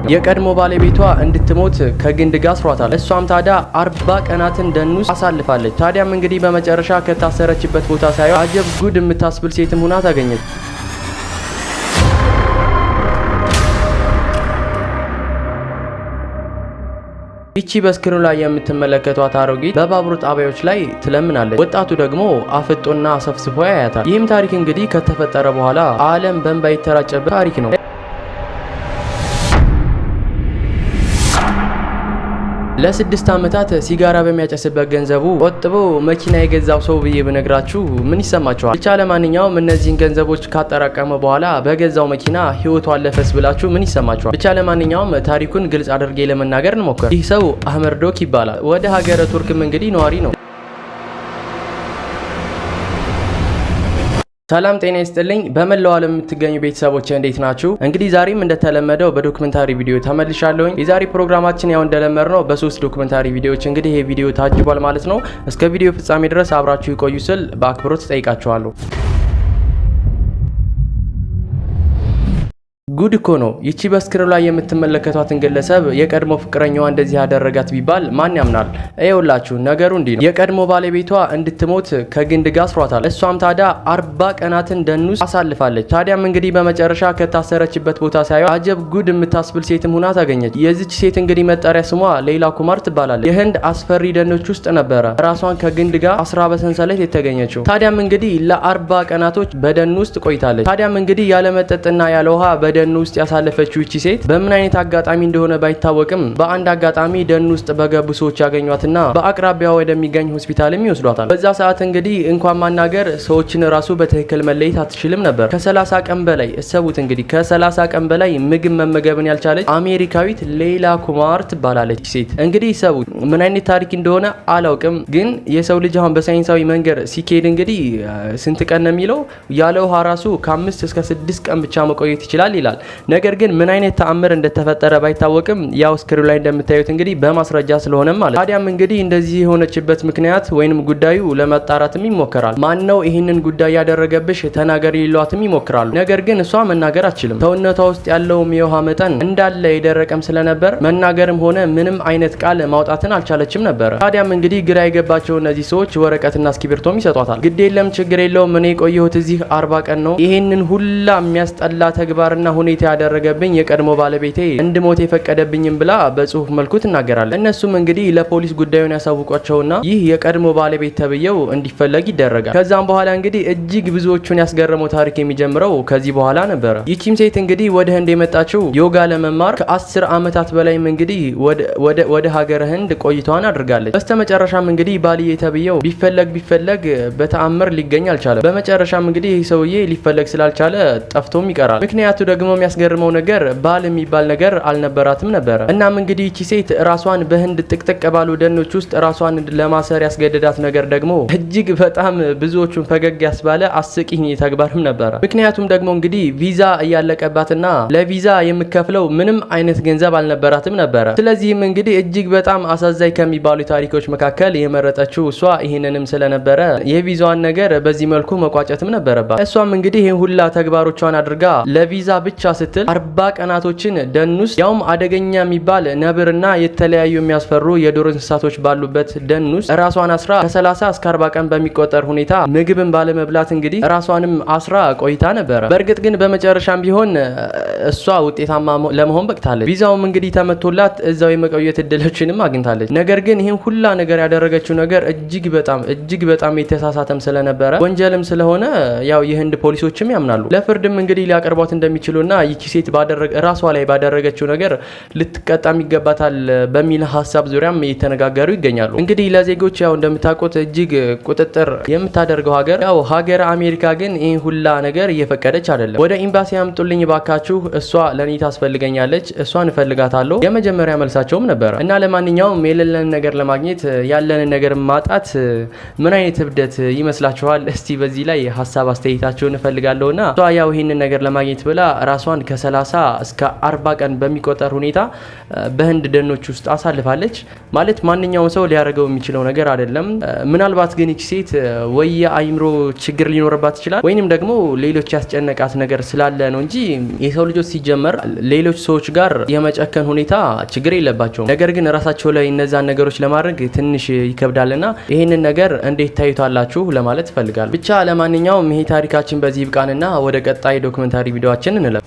ነው። የቀድሞ ባለቤቷ እንድትሞት ከግንድ ጋር አስሯታል። እሷም ታዲያ 40 ቀናትን ደን ውስጥ አሳልፋለች። ታዲያም እንግዲህ በመጨረሻ ከታሰረችበት ቦታ ሳይሆን አጀብ ጉድ የምታስብል ሴትም ሆና ታገኘች። ይቺ በስክሪኑ ላይ የምትመለከቷት አሮጊት በባቡር ጣቢያዎች ላይ ትለምናለች። ወጣቱ ደግሞ አፍጦና አሰፍስፎ ያያታል። ይህም ታሪክ እንግዲህ ከተፈጠረ በኋላ ዓለም በእንባ የተራጨበት ታሪክ ነው። ለ6 ዓመታት ሲጋራ በሚያጨስበት ገንዘቡ ቆጥቦ መኪና የገዛው ሰው ብዬ ብነግራችሁ ምን ይሰማችኋል? ብቻ ለማንኛውም እነዚህን ገንዘቦች ካጠራቀመ በኋላ በገዛው መኪና ህይወቱ አለፈስ ብላችሁ ምን ይሰማችኋል? ብቻ ለማንኛውም ታሪኩን ግልጽ አድርጌ ለመናገር እንሞክር። ይህ ሰው አህመድ ዶክ ይባላል። ወደ ሀገረ ቱርክም እንግዲህ ነዋሪ ነው። ሰላም ጤና ይስጥልኝ። በመላው ዓለም የምትገኙ ቤተሰቦች እንዴት ናችሁ? እንግዲህ ዛሬም እንደተለመደው በዶክመንታሪ ቪዲዮ ተመልሻለሁ። የዛሬ ፕሮግራማችን ያው እንደለመድነው በ3 ዶክመንታሪ ቪዲዮዎች እንግዲህ ይሄ ቪዲዮ ታጅቧል ማለት ነው። እስከ ቪዲዮ ፍጻሜ ድረስ አብራችሁ ይቆዩ ስል በአክብሮት ጠይቃችኋለሁ። ጉድ እኮ ነው። ይቺ በስክሪኑ ላይ የምትመለከቷትን ግለሰብ የቀድሞ ፍቅረኛዋ እንደዚህ ያደረጋት ቢባል ማን ያምናል? ይኸውላችሁ ነገሩ እንዲህ ነው። የቀድሞ ባለቤቷ እንድትሞት ከግንድ ጋር አስሯታል። እሷም ታዲያ 40 ቀናትን ደን ውስጥ አሳልፋለች። ታዲያም እንግዲህ በመጨረሻ ከታሰረችበት ቦታ ሳይሆን አጀብ ጉድ የምታስብል ሴትም ሆና ታገኘች። የዚች ሴት እንግዲህ መጠሪያ ስሟ ሌላ ኩማር ትባላለች። የህንድ አስፈሪ ደኖች ውስጥ ነበረ ራሷን ከግንድ ጋር አስራ በሰንሰለት የተገኘችው። ታዲያም እንግዲህ ለ40 ቀናቶች በደን ውስጥ ቆይታለች። ታዲያም እንግዲህ ያለ መጠጥና ያለ ውሃ ደን ውስጥ ያሳለፈችው እቺ ሴት በምን አይነት አጋጣሚ እንደሆነ ባይታወቅም በአንድ አጋጣሚ ደን ውስጥ በገቡ ሰዎች ያገኟትና በአቅራቢያው ወደሚገኝ ሆስፒታልም ይወስዷታል። በዛ ሰዓት እንግዲህ እንኳን ማናገር ሰዎችን ራሱ በትክክል መለየት አትችልም ነበር። ከ30 ቀን በላይ እሰቡት እንግዲህ ከ30 ቀን በላይ ምግብ መመገብን ያልቻለች አሜሪካዊት ሌላ ኩማር ትባላለች ሴት። እንግዲህ እሰቡት ምን አይነት ታሪክ እንደሆነ አላውቅም፣ ግን የሰው ልጅ አሁን በሳይንሳዊ መንገድ ሲኬድ እንግዲህ ስንት ቀን ነው የሚለው ያለ ውሃ ራሱ ከ5 እስከ 6 ቀን ብቻ መቆየት ይችላል ይላል። ነገር ግን ምን አይነት ተአምር እንደተፈጠረ ባይታወቅም ያው ስክሪኑ ላይ እንደምታዩት እንግዲህ በማስረጃ ስለሆነ ማለት። ታዲያም እንግዲህ እንደዚህ የሆነችበት ምክንያት ወይንም ጉዳዩ ለማጣራትም ይሞከራል። ማን ነው ይህንን ጉዳይ ያደረገብሽ ተናገሪ ሊሏትም ይሞክራሉ። ነገር ግን እሷ መናገር አትችልም። ሰውነቷ ውስጥ ያለውም የውሃ መጠን እንዳለ የደረቀም ስለነበር መናገርም ሆነ ምንም አይነት ቃል ማውጣትን አልቻለችም ነበር። ታዲያም እንግዲህ ግራ የገባቸው እነዚህ ሰዎች ወረቀትና እስክሪብቶም ይሰጧታል። ግድ የለም ችግር የለውም እኔ የቆየሁት እዚህ 40 ቀን ነው። ይሄንን ሁላ የሚያስጠላ ተግባርና ሁኔታ ያደረገብኝ የቀድሞ ባለቤቴ እንድሞት የፈቀደብኝም ብላ በጽሁፍ መልኩ ትናገራለች። እነሱም እንግዲህ ለፖሊስ ጉዳዩን ያሳውቋቸውና ይህ የቀድሞ ባለቤት ተብየው እንዲፈለግ ይደረጋል። ከዛም በኋላ እንግዲህ እጅግ ብዙዎቹን ያስገረመው ታሪክ የሚጀምረው ከዚህ በኋላ ነበረ። ይቺም ሴት እንግዲህ ወደ ህንድ የመጣችው ዮጋ ለመማር ከ10 ዓመታት በላይም እንግዲህ ወደ ሀገረ ህንድ ቆይታዋን አድርጋለች። በስተመጨረሻም እንግዲህ ባልዬ ተብየው ቢፈለግ በተአምር ሊገኝ አልቻለም። በመጨረሻም እንግዲህ ይህ ሰውዬ ሊፈለግ ስላልቻለ ጠፍቶም ይቀራል። ምክንያቱ ደግሞ የሚያስገርመው ነገር ባል የሚባል ነገር አልነበራትም ነበረ። እናም እንግዲህ እቺ ሴት ራሷን በህንድ ጥቅጥቅ ባሉ ደኖች ውስጥ ራሷን ለማሰር ያስገደዳት ነገር ደግሞ እጅግ በጣም ብዙዎቹን ፈገግ ያስባለ አስቂኝ ተግባርም ነበረ። ምክንያቱም ደግሞ እንግዲህ ቪዛ እያለቀባትና ለቪዛ የምከፍለው ምንም አይነት ገንዘብ አልነበራትም ነበረ። ስለዚህም እንግዲህ እጅግ በጣም አሳዛኝ ከሚባሉ ታሪኮች መካከል የመረጠችው እሷ ይህንንም ስለነበረ የቪዛዋን ነገር በዚህ መልኩ መቋጨትም ነበረባት። እሷም እንግዲህ ይህን ሁላ ተግባሮቿን አድርጋ ለቪዛ ብቻ ስትል 40 ቀናቶችን ደን ውስጥ ያውም አደገኛ የሚባል ነብርና የተለያዩ የሚያስፈሩ የዱር እንስሳቶች ባሉበት ደን ውስጥ ራሷን አስራ ከ30 እስከ 40 ቀን በሚቆጠር ሁኔታ ምግብን ባለመብላት እንግዲህ ራሷንም አስራ ቆይታ ነበረ። በእርግጥ ግን በመጨረሻም ቢሆን እሷ ውጤታማ ለመሆን በቅታለች። ቪዛውም እንግዲህ ተመቶላት እዛው የመቆየት እድሎችንም አግኝታለች። ነገር ግን ይህን ሁላ ነገር ያደረገችው ነገር እጅግ በጣም የተሳሳተም ስለነበረ ወንጀልም ስለሆነ ያው የህንድ ፖሊሶችም ያምናሉ። ለፍርድም እንግዲህ ሊያቀርቧት እንደሚችሉና ይቺ ሴት ራሷ ላይ ባደረገችው ነገር ልትቀጣም ይገባታል በሚል ሀሳብ ዙሪያም እየተነጋገሩ ይገኛሉ። እንግዲህ ለዜጎች ያው እንደምታውቁት እጅግ ቁጥጥር የምታደርገው ሀገር አሜሪካ ግን ይህን ሁላ ነገር እየፈቀደች አይደለም። ወደ ኤምባሲ ያምጡልኝ ባካችሁ፣ እሷ ለኔ ታስፈልገኛለች፣ እሷን እፈልጋታለሁ የመጀመሪያ መልሳቸውም ነበረ። እና ለማንኛውም የሌለን ነገር ለማግኘት ያለንን ነገር ማጣት ምን አይነት እብደት ይመስላችኋል? እስቲ በዚህ ላይ ሀሳብ አስተያየታችሁን እፈልጋለሁና እሷ ያው ይህንን ነገር ለማግኘት ብላ ራሷን ከ30 እስከ 40 ቀን በሚቆጠር ሁኔታ በህንድ ደኖች ውስጥ አሳልፋለች። ማለት ማንኛውም ሰው ሊያደርገው የሚችለው ነገር አይደለም። ምናልባት ግን እቺ ሴት ወይ የአይምሮ ችግር ሊኖርባት ይችላል ወይንም ደግሞ ሌሎች ያስጨነቃት ነገር ስላለ ነው እንጂ የሰው ልጆች ሲጀመር ሌሎች ሰዎች ጋር የመጨከን ሁኔታ ችግር የለባቸውም። ነገር ግን ራሳቸው ላይ እነዛን ነገሮች ለማድረግ ትንሽ ይከብዳልና ይሄንን ነገር እንዴት ታዩታላችሁ ለማለት ፈልጋለሁ። ብቻ ለማንኛውም ይሄ ታሪካችን በዚህ ይብቃንና ወደ ቀጣይ ዶክመንታሪ ቪዲዮአችን እንለፍ።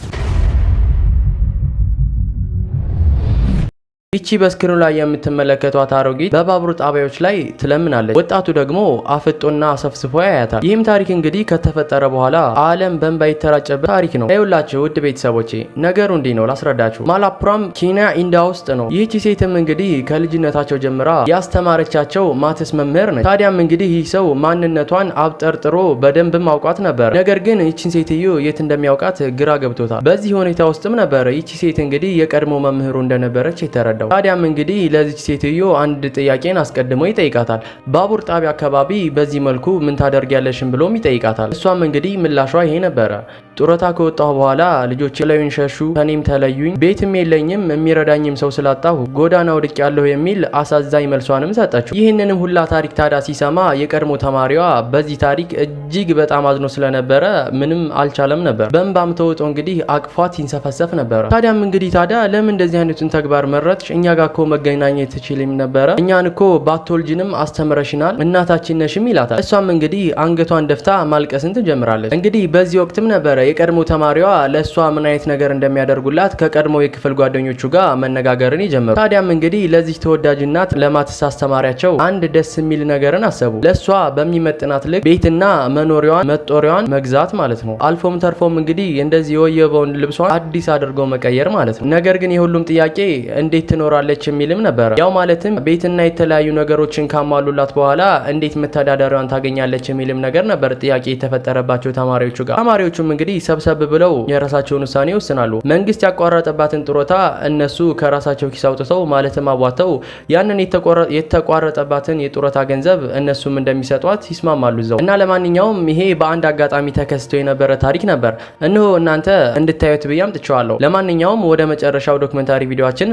ይቺ በስክሪኑ ላይ የምትመለከቷት አሮጊት በባቡር ጣቢያዎች ላይ ትለምናለች። ወጣቱ ደግሞ አፍጦና አሰፍስፎ ያያታል። ይህም ታሪክ እንግዲህ ከተፈጠረ በኋላ ዓለም በእንባ የተራጨበት ታሪክ ነው። ይኸውላችሁ ውድ ቤተሰቦቼ ነገሩ እንዲህ ነው ላስረዳችሁ። ማላፑራም ኬንያ ኢንዲያ ውስጥ ነው። ይህቺ ሴትም እንግዲህ ከልጅነታቸው ጀምራ ያስተማረቻቸው ማትስ መምህር ነች። ታዲያም እንግዲህ ይህ ሰው ማንነቷን አብጠርጥሮ በደንብም አውቋት ነበር። ነገር ግን ይቺን ሴትዮ የት እንደሚያውቃት ግራ ገብቶታል። በዚህ ሁኔታ ውስጥም ነበር ይቺ ሴት እንግዲህ የቀድሞ መምህሩ እንደነበረች የተረዳ። ታዲያም እንግዲህ ለዚች ሴትዮ አንድ ጥያቄን አስቀድሞ ይጠይቃታል። ባቡር ጣቢያ አካባቢ በዚህ መልኩ ምን ታደርጊያለሽም ብሎም ይጠይቃታል። እሷም እንግዲህ ምላሿ ይሄ ነበረ። ጡረታ ከወጣሁ በኋላ ልጆቼ ላዩን ሸሹ፣ ከኔም ተለዩኝ፣ ቤትም የለኝም፣ የሚረዳኝም ሰው ስላጣሁ ጎዳና ወድቄያለሁ የሚል አሳዛኝ መልሷንም ሰጠችው። ይህንንም ሁላ ታሪክ ታዲያ ሲሰማ የቀድሞ ተማሪዋ በዚህ ታሪክ እጅግ በጣም አዝኖ ስለነበረ ምንም አልቻለም ነበር። በእንባም ተውጦ እንግዲህ አቅፏት ይንሰፈሰፍ ነበረ። ታዲያም እንግዲህ ታዲያ ለምን እንደዚህ አይነቱን ተግባር መረጥሽ? እኛ ጋር እኮ መገናኘት ትችልም ነበረ። እኛን እኮ ባትወልጅንም አስተምረሽናል፣ እናታችን ነሽም ይላታል። እሷም እንግዲህ አንገቷን ደፍታ ማልቀስን ትጀምራለች። እንግዲህ በዚህ ወቅትም ነበረ የቀድሞ ተማሪዋ ለእሷ ምን አይነት ነገር እንደሚያደርጉላት ከቀድሞ የክፍል ጓደኞቹ ጋር መነጋገርን ይጀምሩ። ታዲያም እንግዲህ ለዚህ ተወዳጅ እናት ለማትስ አስተማሪያቸው አንድ ደስ የሚል ነገርን አሰቡ። ለእሷ በሚመጥናት ልክ ቤትና መኖሪያዋን መጦሪያዋን መግዛት ማለት ነው። አልፎም ተርፎም እንግዲህ እንደዚህ የወየበውን ልብሷን አዲስ አድርገው መቀየር ማለት ነው። ነገር ግን የሁሉም ጥያቄ እንዴት ትኖራለች የሚልም ነበር። ያው ማለትም ቤትና የተለያዩ ነገሮችን ካሟሉላት በኋላ እንዴት መተዳደሪያዋን ታገኛለች የሚልም ነገር ነበር ጥያቄ የተፈጠረባቸው ተማሪዎቹ ጋር። ተማሪዎቹም እንግዲህ ሰብሰብ ብለው የራሳቸውን ውሳኔ ይወስናሉ። መንግስት ያቋረጠባትን ጡረታ እነሱ ከራሳቸው ኪስ አውጥተው ማለትም አዋተው ያንን የተቋረጠባትን የጡረታ ገንዘብ እነሱም እንደሚሰጧት ይስማማሉ እዛው እና ለማንኛውም ይሄ በአንድ አጋጣሚ ተከስቶ የነበረ ታሪክ ነበር። እነሆ እናንተ እንድታዩት ብዬ አምጥቼዋለሁ። ለማንኛውም ወደ መጨረሻው ዶክመንታሪ ቪዲዮአችን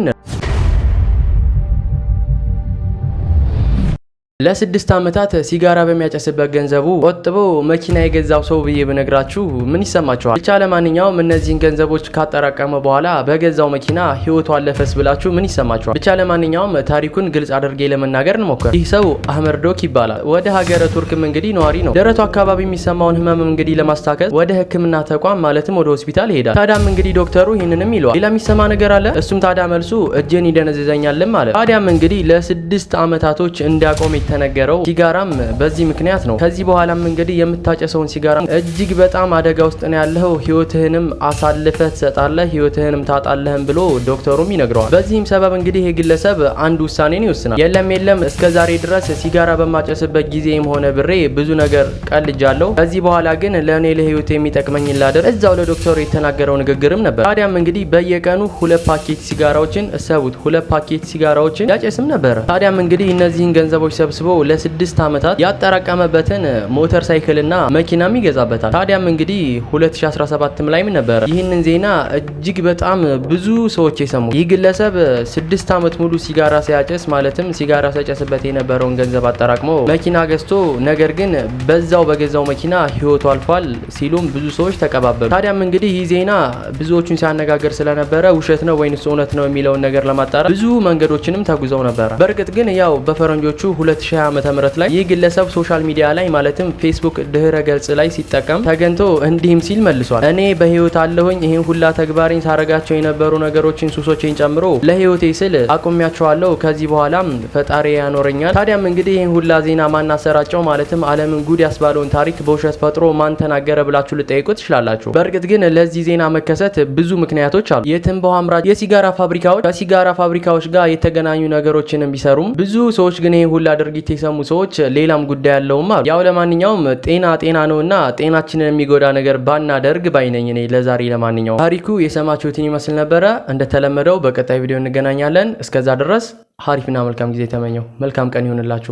ለ6 ዓመታት ሲጋራ በሚያጨስበት ገንዘቡ ቆጥቦ መኪና የገዛው ሰው ብዬ ብነግራችሁ ምን ይሰማችኋል? ብቻ ለማንኛውም እነዚህን ገንዘቦች ካጠራቀመ በኋላ በገዛው መኪና ህይወቱ አለፈስ ብላችሁ ምን ይሰማችኋል? ብቻ ለማንኛውም ታሪኩን ግልጽ አድርጌ ለመናገር እንሞክር። ይህ ሰው አህመድ ዶክ ይባላል። ወደ ሀገረ ቱርክም እንግዲህ ነዋሪ ነው። ደረቱ አካባቢ የሚሰማውን ህመም እንግዲህ ለማስታከስ ወደ ሕክምና ተቋም ማለትም ወደ ሆስፒታል ይሄዳል። ታዲያም እንግዲህ ዶክተሩ ይህንንም ይለዋል። ሌላ የሚሰማ ነገር አለ? እሱም ታዲያ መልሱ እጄን ይደነዝዘኛልም ማለት። ታዲያም እንግዲህ ለ6 ዓመታቶች እንዲያቆም ተነገረው ሲጋራም በዚህ ምክንያት ነው። ከዚህ በኋላም እንግዲህ የምታጨሰውን ሲጋራ እጅግ በጣም አደጋ ውስጥ ነው ያለው፣ ህይወትህንም አሳልፈህ ትሰጣለህ፣ ህይወትህንም ታጣለህም ብሎ ዶክተሩም ይነግረዋል። በዚህም ሰበብ እንግዲህ የግለሰብ አንድ ውሳኔን ይወስናል። የለም እስከዛሬ ድረስ ሲጋራ በማጨስበት ጊዜም ሆነ ብሬ ብዙ ነገር ቀልጃለሁ፣ ከዚህ በኋላ ግን ለእኔ ለህይወት የሚጠቅመኝ ላደር እዛው ለዶክተሩ የተናገረው ንግግርም ነበር። ታዲያም እንግዲህ በየቀኑ 2 ፓኬት ሲጋራዎችን እሰቡት፣ 2 ፓኬት ሲጋራዎችን ያጨስም ነበር። ታዲያም እንግዲህ እነዚህን ገንዘቦች ሰብስቦ ለ6 ዓመታት ያጠራቀመበትን ሞተር ሳይክልና መኪናም ይገዛበታል። ታዲያም እንግዲህ 2017 ላይም ነበር ይህንን ዜና እጅግ በጣም ብዙ ሰዎች የሰሙት። ይህ ግለሰብ 6 ዓመት ሙሉ ሲጋራ ሲያጨስ ማለትም ሲጋራ ሲያጨስበት የነበረውን ገንዘብ አጠራቅሞ መኪና ገዝቶ ነገር ግን በዛው በገዛው መኪና ህይወቱ አልፏል ሲሉም ብዙ ሰዎች ተቀባበሉ። ታዲያም እንግዲህ ይህ ዜና ብዙዎቹን ሲያነጋግር ስለነበረ ውሸት ነው ወይንስ እውነት ነው የሚለውን ነገር ለማጣራት ብዙ መንገዶችንም ተጉዘው ነበር። በእርግጥ ግን ያው በፈረንጆቹ 2020 ዓመተ ምህረት ላይ ይህ ግለሰብ ሶሻል ሚዲያ ላይ ማለትም ፌስቡክ ድህረ ገጽ ላይ ሲጠቀም ተገንቶ እንዲህም ሲል መልሷል። እኔ በህይወት አለሁኝ። ይሄን ሁላ ተግባሬን ሳረጋቸው የነበሩ ነገሮችን ሱሶችን ጨምሮ ለህይወቴ ስል አቆሚያቸዋለሁ። ከዚህ በኋላም ፈጣሪ ያኖረኛል። ታዲያም እንግዲህ ይሄን ሁላ ዜና ማናሰራጨው ማለትም ዓለምን ጉድ ያስባለውን ታሪክ በውሸት ፈጥሮ ማን ተናገረ ብላችሁ ልጠይቁ ትችላላችሁ። በእርግጥ ግን ለዚህ ዜና መከሰት ብዙ ምክንያቶች አሉ። የትንባሆ አምራች የሲጋራ ፋብሪካዎች ከሲጋራ ፋብሪካዎች ጋር የተገናኙ ነገሮችን ቢሰሩም ብዙ ሰዎች ግን ይሄን ሁላ ድርጊት የሰሙ ሰዎች ሌላም ጉዳይ ያለውም አሉ። ያው ለማንኛውም ጤና ነውና ጤናችንን የሚጎዳ ነገር ባናደርግ ባይነኝ እኔ ለዛሬ። ለማንኛውም ታሪኩ የሰማችሁትን ይመስል ነበረ። እንደተለመደው በቀጣይ ቪዲዮ እንገናኛለን። እስከዛ ድረስ ሀሪፍና መልካም ጊዜ ተመኘው። መልካም ቀን ይሁንላችሁ።